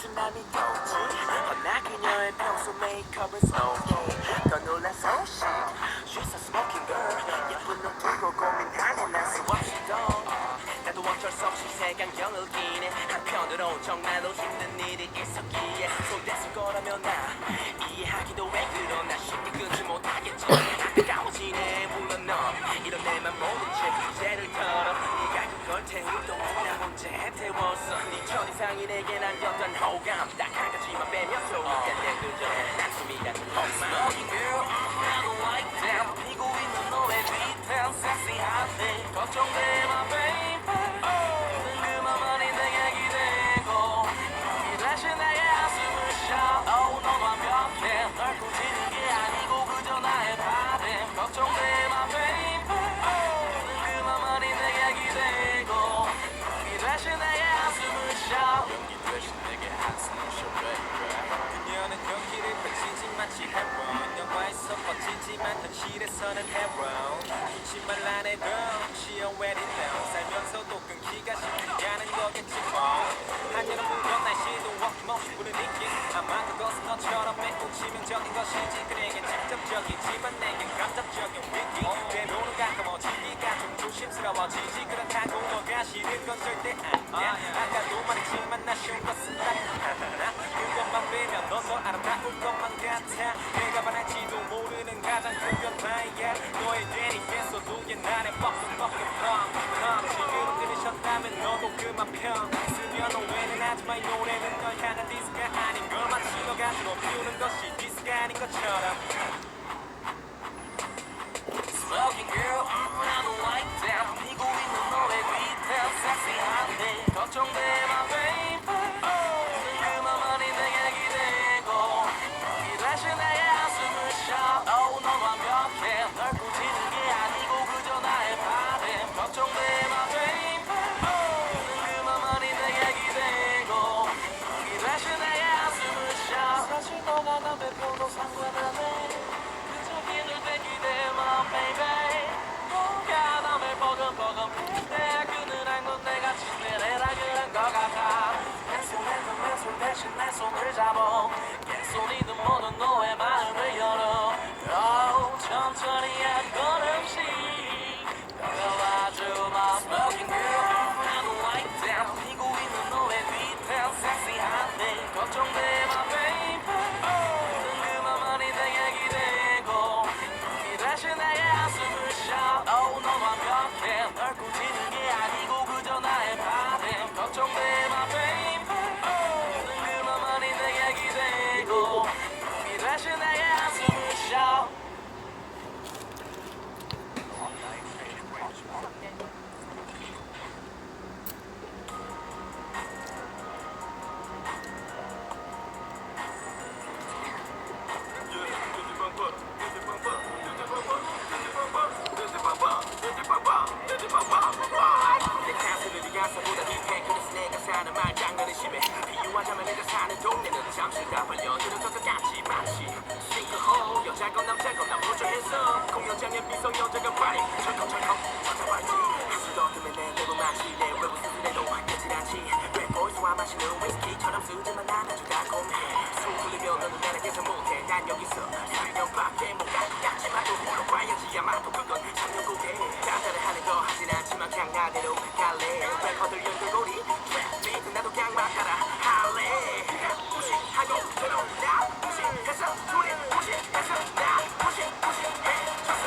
쓰나미 떴지 허나 그녀의 평소 메이크업은 스노키 더 놀라서 She's a smoking girl 예쁜 눈 두고 고민하는 난 수없이 더 나도 어쩔 수 없이 색안경을 끼네 한편으론 정말로 힘든 일이 있었기에 손댔을 거라면 나 이해하기도 왜 그러나 쉽게 끊지 못하겠지 가까워지네 물론 넌 이런 내맘 모른 채 주제를 털어 네가 그걸 태우도 나 혼자 태웠어 네 첫인상이 내게 남겼던 호감 딱 한 가지만 빼면 좋을텐데 그저 단숨이 같은 헛만 Smoking girl 나도 like that 피고 있는 너의 뒤태 섹시한데 걱정돼 my baby 그만만이 내게 기대고 이 대신 나의 한숨을 쉬어 Oh 넌 완벽해 널 꾸짖는 게 아니고 그저 나의 바램 걱정돼 my baby 그만만이 내게 기대고 이 대신 나의 한숨을 쉬어 용기 대신 내게 한숨을 쉬어 baby 그녀는 경기를 펼치지 마치 해본 영화에서 멋지지만 현실에서는 해본 잊지 말라네 girl She already knows 살면서도 끊기가 쉽지 않은 거겠지 뭐 한여름 무더운 날씨도 어김없이 부는 느낌 아마 그것은 너처럼 매우 치명적인 것이지 그에겐 직접적이지만 내겐 감정적인 위기 때로는 가까워지기가 좀 조심스러워지지 그렇다고 너가 싫은 건 절대 아니야 아까도 말했지만 나 쉬운 것은 딱 하나 그것만 빼면 넌 더 아름다울 것만 같아 내가 바랄지도 모르는 가장 큰 변화야 너의 되니겠어도 옛날에 뻑뻑뻑뻑 지금 들으셨다면 너도 그만 평 쓰면 오해는 하지만 이 노래는 널 향한 디스가 아닌 걸 마치 너가 들어 피우는 것이 디스가 아닌 것처럼 Smoking girl 나도 like that 피고 있는 너의 뒤태 섹시한데 걱정돼 my baby 그만만이 내게 기대고 이 대신 나의 한숨을 쉬어 Oh 넌 완벽해 널 꾸짖는 게 아니고 그저 나의 바램 걱정돼 my baby 그만만이 내게 기대고 이 대신 나의 한숨을 쉬어 사실 너가 남의 표도 상관하네 그저 힘을 뺏기대 my baby 뭔가 남을 버금버금 해 그늘 한건 내가 침대래라 그런 것 같아 내 손 대신 내 손을 잡아 옛손이든 뭐든 너의 마음을 열어 천천히 한 걸음씩 다가와줘 my smoking girl 나도 like that 피고 있는 너의 뒤태 섹시한데 걱정돼 my baby 그만만이 내게 기대고 이 대신 나의 한숨을 쉬어 Oh 넌 완벽해 널 꾸짖는 게 아니고 그저 나의 바램 걱정돼 my baby 그만만이 내게 기대고 이 대신 나의 한숨을 쉬어 비유하자면 내가 사는 동네는 잠시 다 벌려주는 것 같지 마치 싱크홀 여자건 남자건 다 무조했어 공연장에 미성년자가 파리 철컹철컹 찾아봐야지 한술 더듬에 내 내부 마치 내 외부 수술에도 되질 않지 랩보이스와 마시는 위스키처럼 쓰지만 나눠주다 공해 숨 풀리면 너는 나를 계속 못해 난 여기서 3년밖에 못 갈 것 같지만 또 물어봐야지 아마도 그건 3년 후에 따다를 하는 거 하진 않지만 그냥 나대로 갈래 래퍼들 연결고리 트랩 나도 그냥 막 따라 할래 무시하고 들어온다 무시해서 소리 무시해서 나 무시해 쳤어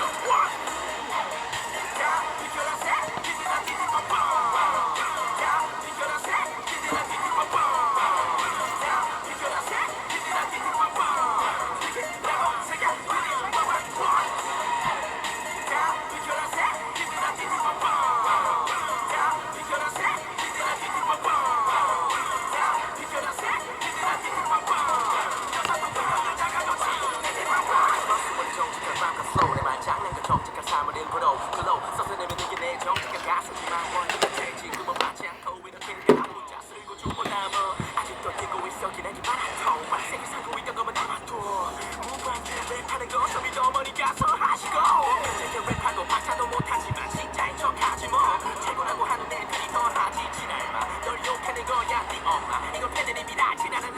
야 비켜라 새 기지나 기지빵빵 야 비켜라 새 기지나 기지빵빵 야 비켜라 새 기지나 기지빵빵 기지라고 새가 기지빵빵 야 비켜라 새 기지나 기지빵빵 야 비켜라 새 기지나 기지빵빵 장난과 정직한 삶을 일부러 글로 써서내면 이게 내 정직한 가슴이만 원리가 되지 그만 받지 않고 이렇게 한 문자 쓰고 주고 남어 아직도 뛰고 있어 기내지 마라톤 발색이 살고 있던 거면 나만둬 무반주 랩하는 거 좀 믿어머니 가서 하시고 제게 랩하고 박자도 못하지만 진짜인 척하지 뭐 최고라고 하는 애들이 더 하지 지랄마 널 욕하는 거야 네 엄마 이건 패드립이라 지나는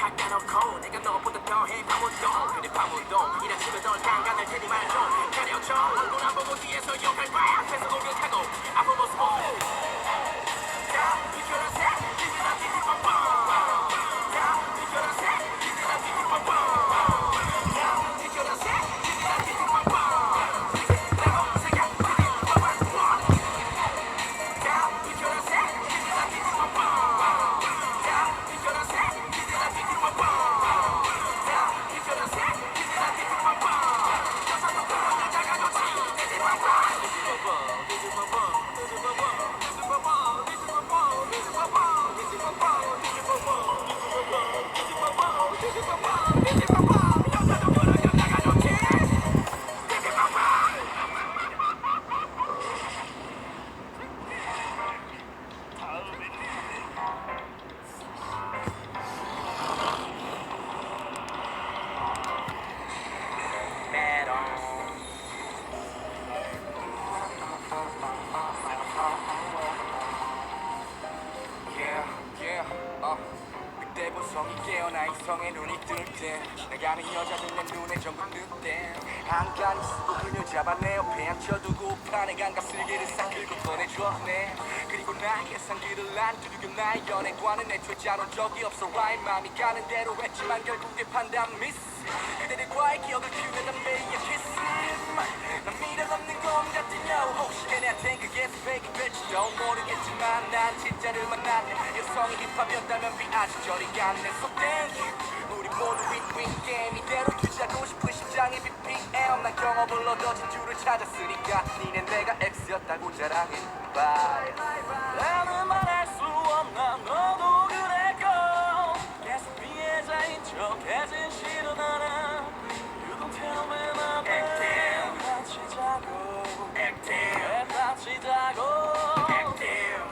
깎아놓고 내가 너보다 더해 밤운동 그래 밤운동 이런 식으로 널 강간할 테니 말 좀 가려줘 얼굴 안 보고 뒤에서 욕할 거야 앞에서 공격하고 앞으로 모습 보고 야 비켜라 새 기지나 기지빵빵 야 비켜라 새 기지나 기지빵빵 야 비켜라 새 기지나 기지빵빵 라고 생각 기지빵빵 야 비켜라 새 기지나 기지빵빵 야 비켜라 새 기지나 기지빵빵 야 비켜라 새 기지나 기지빵빵 여자도 그런 여자가 좋지 기지빵빵 그때부성이 깨어나 이성의 눈이 뜰때 내가 아는 여자들 내 눈에 전부 늑대 한간히 쓰고 그녀 잡아 내 옆에 앉혀두고 판에 감각 슬기를 싹 긁고 꺼내줬네 그리고 나의 예상기를 안 두들겨 나의 연애관은 애초에 않은 적이 없어 와의 마음이 가는 대로 했지만 결국 내 판단 미스 그대들과의 기억을 키우며 담배의 키스 난 미련 없는 건 같으냐 혹시 걔네한텐 그게 스펙이 될지도 모르겠지만 난 진짜를 만났네 여성이 힙합이었다면 비 아직 저리 갔네 So thank you 우리 모두 윈윈 게임 이대로 두자고 싶은 심장의 BPM 난 경험을 얻어 진주를 찾았으니까 니네 내가 X였다고 자랑해 Bye 나는 말할 수 없나 너도 그랬고 계속 피해자인 척해진 실은 않아 You don't tell me nothing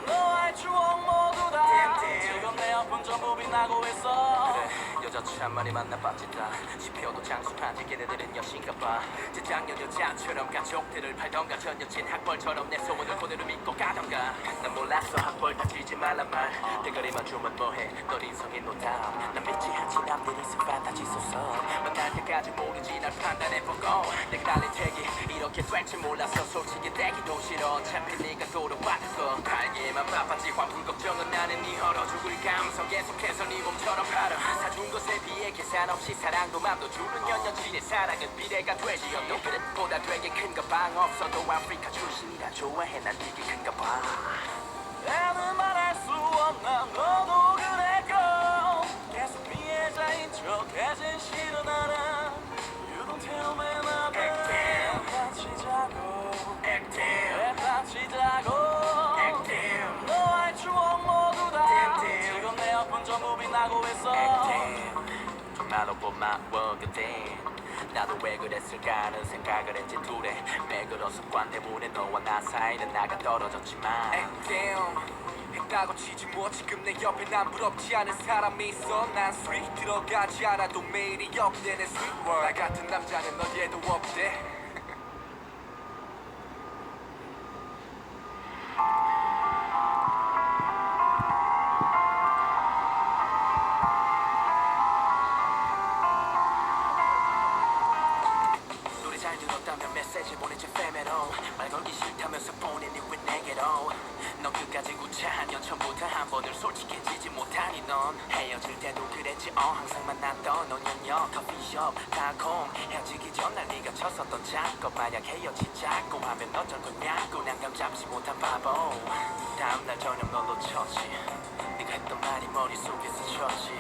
너와의 추억 모두 다 지금 내 옆은 전부 빛나고 있어 그래 여자 참 많이 만나 빠진다 지펴도 장수한테 걔네들은 여신가봐 재작년 여자처럼 가족들을 팔던가 전 여친 학벌처럼 내 소문을 그대로 믿고 가던가 난 몰랐어 학벌 다치지 말란 말 대가리만 주면 뭐해 널 인성의 노담 난 믿지 않지 남들이 쓴 판타지 소설 만날 때까지 모르지 날 판단해보고 내가 달린 책이 이렇게 될지 몰랐어 솔직히 되기도 싫어 어차피 네가 돌아왔고 알기에만 바빠지 화분 걱정은 나는 네 얼어 죽을 감성 계속해서 네 몸처럼 팔아 사준 것에 비해 계산 없이 사랑도 맘도 주는 연여친의 사랑은 비례가 되지어도 그릇보다 되게 큰가 방 없어도 아프리카 출신이라 좋아해 난 되게 큰가 봐 나는 말할 수 없나 너도 그랬고 계속 피해자인 척해진 실은 않아 You don't tell me nothing 다치자고 너와의 추억 모두 다 지금 내 옆은 전부 빛나고 있어 정말로 고마워 그때 나도 왜 그랬을까 하는 생각을 했지 둘에 왜 그런 습관 때문에 너와 나 사이는 나가 떨어졌지만 했다고 치지 뭐 지금 내 옆에 난 부럽지 않은 사람이 있어 난 스윗 들어가지 않아도 매일이 역대는 스윗 나 같은 남자는 어디에도 없대 잘 들었다면 메시지 보내지 페메로 말 걸기 싫다면서 보내니 왜 내게로 넌 끝까지 구차한 연초부터 한 번을 솔직해지지 못하니 넌 헤어질 때도 그랬지 항상 만났던 너는요 커피숍 달콤 헤어지기 전 날 네가 쳤었던 작업 만약 헤어지자고 하면 어쩔 거냐고 난감 잡지 못한 바보 다음날 저녁 널 놓쳤지 네가 했던 말이 머릿속에서 쳤지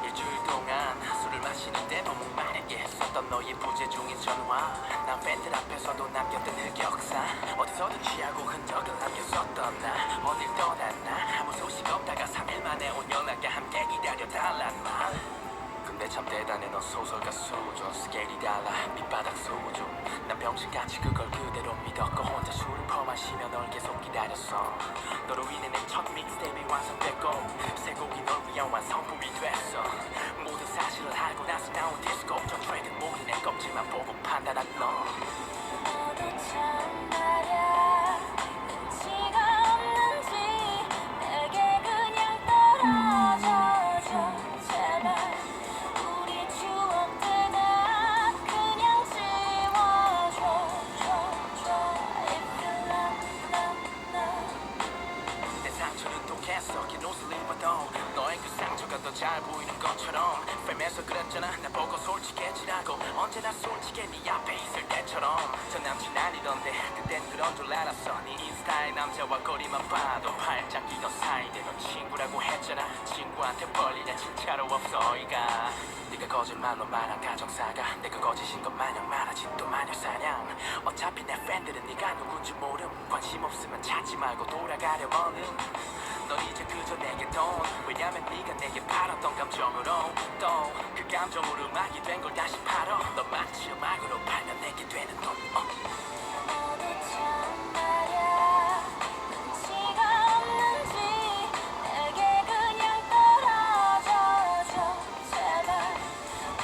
일주일 동안 술을 마시는데 너무 마르게 했었던 너의 부재중인 전화 난 팬들 앞에서도 남겼던 흑역사 어디서든 취하고 흔적을 남겼었던 나 어딜 떠났나 아무 소식 없다가 3일 만에 온 연락과 함께 기다려달란 말 근데 참 대단해 넌 소설가 소조 스케일이 달라 밑바닥 소조 난 병신같이 그걸 그대로 믿었고 혼자 술을 퍼마시며 널 계속 기다렸어 너로 인해 내 첫 믹스테이프가 완성됐고 새 곡이 널 위한 완성품이 됐어 모든 사실을 알고 나서 나온 디스코 전 트랙은 모두 내 껍질만 보고 판단한 너 너도 참 말야 눈치가 없는지 내게 그냥 떨어져줘 제발 했잖아. 나 보고 솔직해지라고. 언제나 솔직해 네 앞에 있을 때처럼. 전 남친 아니던데 그땐 그런 줄 알았어. 네 인스타에 남자와 거리만 봐도 팔짱 끼던 사이인데 넌 친구라고 했잖아. 친구한테 벌리냐 진짜로 없어 어이가. 네가 거짓말로 말한 가정사가 내가 거짓인 것 마냥 말하지 또 마녀 사냥. 어차피 내 팬들은 네가 누군지 모름. 관심 없으면 찾지 말고 돌아가려 버는. 넌 이제 그저 내게 돈. 왜냐면 네가 내게 팔았던 감정으로 또 그 감정으로 음악이 된 걸 다시 팔어. 넌 마치 음악으로 팔면 내게 되는 돈. 너도 참말야 눈치가 없는지 내게 그냥 떨어져줘 제발.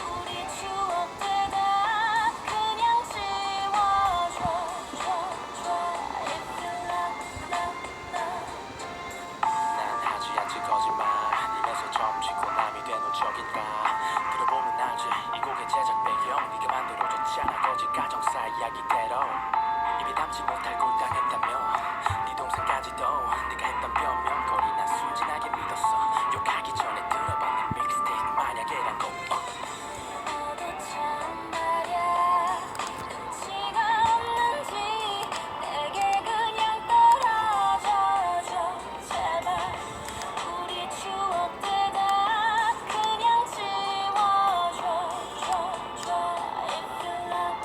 우리 추억들 다 그냥 지워줘 If you 난 하지 않지 거짓말. 입에서 점치고 남이 되는 척인가. 들어보면 알지 이 곡의 제작 배경 네가 만들어줬잖아. 거짓 가정사 이야기대로 입에 담지 못할 걸 당했다며. 네 동생까지도 네가 했던 변명거리 난 순진하게 믿었어. 욕하기 전에 들어봐 내 믹스테이프 만약에라고. 너도 참말야 눈치가 없는지 내게 그냥 떨어져줘 제발. 우리 추억들 다 그냥 지워줘 If you love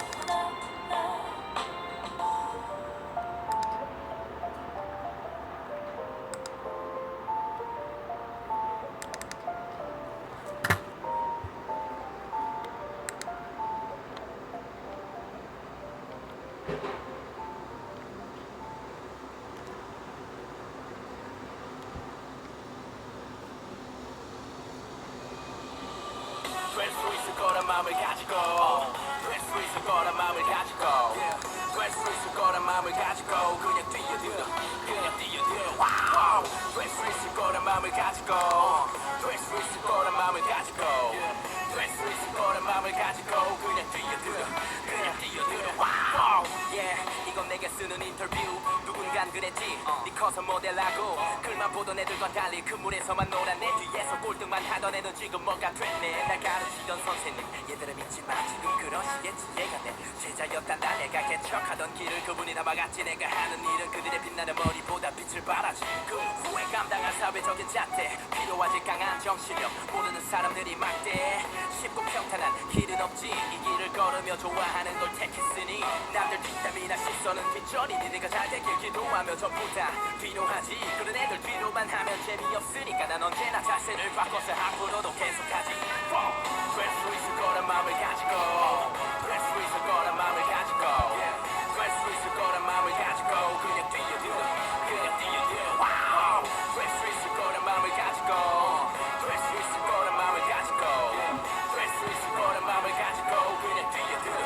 될 수 있을 거란 마음을 가지고 될 수 있을 거란 마음을 가지고 될 수 있을 거란 마음을 가지고 그냥 뛰어들어 그냥 뛰어들어. 될 수 있을 거란 마음을 가지고 될 수 있을 거란 마음을 가지고 될 수 있을 거란 마음을 가지고 그냥 뛰어들어 그냥 뛰어들어. 이건 내게 쓰는 인터뷰. 누군간 그랬지 네 커서 모델하고. 글만 보던 애들과 달리 그 물에서만 놀았네. 뒤에서 꼴등만 하던 애는 지금 뭐가 됐네. 날 가르치던 선생님 얘들아 믿지마 지금 그런 시겠지. 얘가 내 제자였단 날 내가 개척하던 길을 그분이 다 막았지. 내가 하는 일은 그들의 빛나는 머리보다 빛을 발하지. 그 후에 감당한 사회적인 잣대 필요하지 강한 정신력. 모르는 사람들이 막대 쉽고 평탄한 길은 없지. 이 길을 걸으며 좋아하는 걸 택했으니 남들 뒷담이나 시선은 뒷전이니 네가 잘 되길 기도하며 전부 다 필요하지. 그런 애들 뒤로만 하면 재미없으니까 난 언제나 자세를 바꿔서 앞으로도 계속하지. 될 수 있을 거란 마음을 가지고 될 수 있을 거란 마음을 가지고 될 수 있을 거란 마음을 가지고 그냥 뛰어들어 그냥 뛰어들어. 될 수 있을 거란 마음을 가지고 될 수 있을 거란 마음을 가지고 될 수 있을 거란 마음을 가지고 그냥 뛰어들어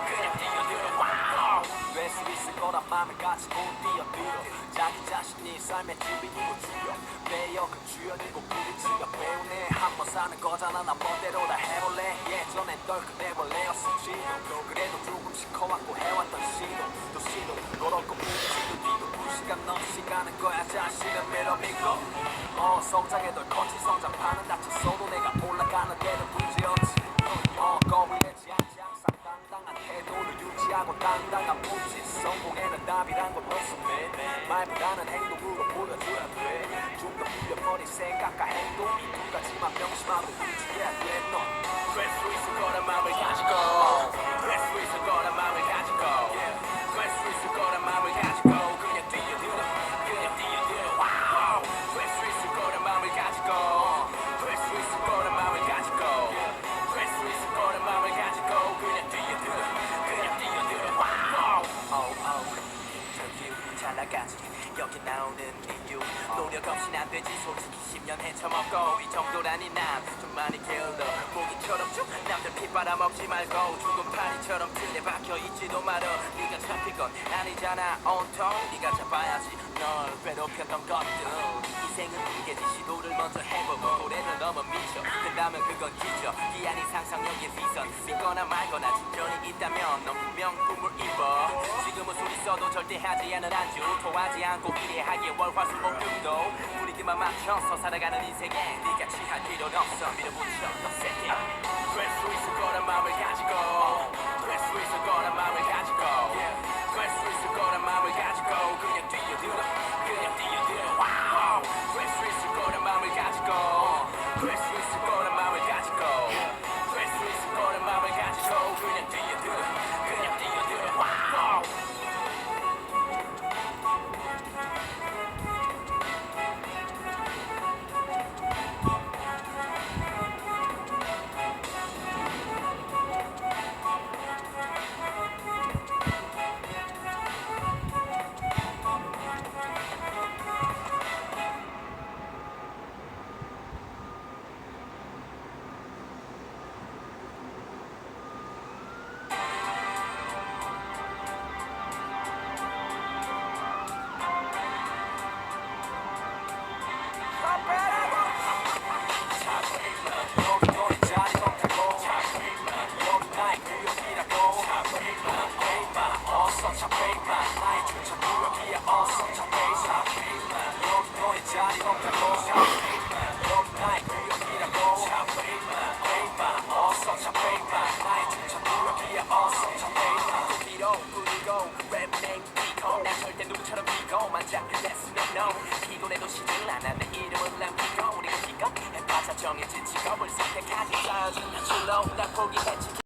그냥 뛰어들어. 될 수 있을 거란 마음을 가지고 뛰어들어. 자기 자신이 삶의 주인이고 주역 배역은 주연이고 부딪히며 배우네. 한 번 사는 거잖아 난 멋대로 다 해볼래. 예전엔 덜큰해볼래였을지도 그래도 조금씩 커왔고 해왔던 시도 또 시도 그렇고 부딪히도 뒤도 2시간 넘 시간은 거야. 자신은 믿어 믿고 성장에 덜 컸지. 성장판은 다쳤어도 내가 올라가는 데는 문제없지. 겁을 내지 않지 항상 당당한 태도를 유지하고 당당한 품질. 성공에는 답이란 건 없어 말보다는 행동으로 보여줘야 돼. 좀 더 풀려버린 생각과 행동 이 두 가지만 명심하고 움직여야 돼. 너 될 수 있을 거란 마음을 가지고 될 수 있을 거란 마음을 가지고 될 수 있을 거란 마음을 가지고 그냥 뛰어들어 그냥 뛰어들어. 될 수 있을 거란 마음을 가지고 될 수 있을 거란 마음을 가지고 될 수 있을 거란 마음을 가지고 그냥 뛰어들어 그냥 뛰어들어. 저기 잘 나가지 여기 나오는 이유 노력 없인 안 되지. 솔직히 10년 헤쳐먹고 이 정도라니 난 좀 많이 게을러. 모기처럼 쭉 남들 피 빨아먹지 말고 죽은 파리처럼 틀에 박혀있지도 말어. 네가 잡힐 건 아니잖아 온통 네가 잡아야지 널 괴롭혔던 것들. 인생은 이게지. 시도를 먼저 해보고 고래를 넘어 미쳐 된다면 그건 기적. 기한이 상상력의 비선. 믿거나 말거나 진전이 있다면 넌 분명 꿈을 입어. 지금은 소리 써도 절대 하지 않은 안주. 토하지 않고 기대하기에 월화수목금도 분위기만 맞춰서 살아가는 인생에 네가 취할 필요는 없어. 밀어붙여 더 세게. 될 수 포기했지